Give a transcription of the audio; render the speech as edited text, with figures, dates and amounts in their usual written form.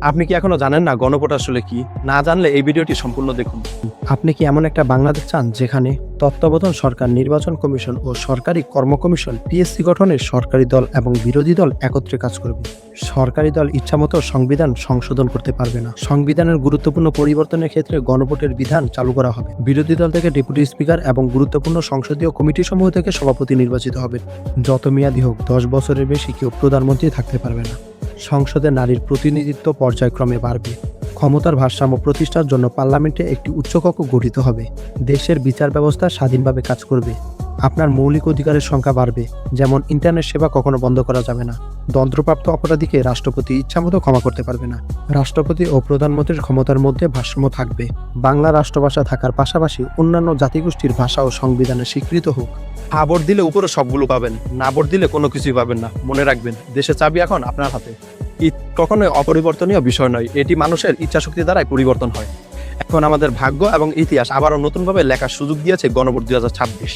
আপনি কি এখনো জানেন না গণভোট আসলে কি? না জানলে এই ভিডিওটি সম্পূর্ণ দেখুন। আপনি কি এমন একটা বাংলাদেশ চান যেখানে তত্ত্বাবধান সরকার, নির্বাচন কমিশন ও সরকারি কর্ম কমিশন পিএসসি গঠনে সরকারি দল এবং বিরোধী দল একত্রে কাজ করবে? সরকারি দল ইচ্ছামতো সংবিধান সংশোধন করতে পারবে না। সংবিধানের গুরুত্বপূর্ণ পরিবর্তনের ক্ষেত্রে গণভোটের বিধান চালু করা হবে। বিরোধী দল থেকে ডেপুটি স্পিকার এবং গুরুত্বপূর্ণ সংসদীয় কমিটি সমূহ থেকে সভাপতি নির্বাচিত হবে। যত মেয়াদী হোক 10 বছরের বেশি কেউ প্রধানমন্ত্রী থাকতে পারবে না। সংসদে নারীর প্রতিনিধিত্ব পর্যায়ক্রমে বাড়বে। ক্ষমতার ভারসাম্য প্রতিষ্ঠার জন্য পার্লামেন্টে একটি উচ্চকক্ষ গঠিত হবে। দেশের বিচার ব্যবস্থা স্বাধীনভাবে কাজ করবে। আপনার মৌলিক অধিকারের সংখ্যা বাড়বে, যেমন ইন্টারনেট সেবা কখনো বন্ধ করা যাবে না। দণ্ডপ্রাপ্ত অপরাধীকে রাষ্ট্রপতি ইচ্ছামতো ক্ষমা করতে পারবে না। রাষ্ট্রপতি ও প্রধানমন্ত্রীর ক্ষমতার মধ্যে ভারসাম্য থাকবে। বাংলা রাষ্ট্রভাষা থাকার পাশাপাশি অন্যান্য জাতিগোষ্ঠীর ভাষা ও সংবিধানে স্বীকৃত হোক। হ্যাঁ ভোট দিলে উপরে সবগুলো পাবেন, না ভোট দিলে কোনো কিছুই পাবেন না। মনে রাখবেন, দেশের চাবি এখন আপনার হাতে। কখনোই অপরিবর্তনীয় বিষয় নয়, এটি মানুষের ইচ্ছাশক্তি দ্বারাই পরিবর্তন হয়। এখন আমাদের ভাগ্য এবং ইতিহাস আবারও নতুনভাবে লেখার সুযোগ দিয়েছে গণভোট 2026।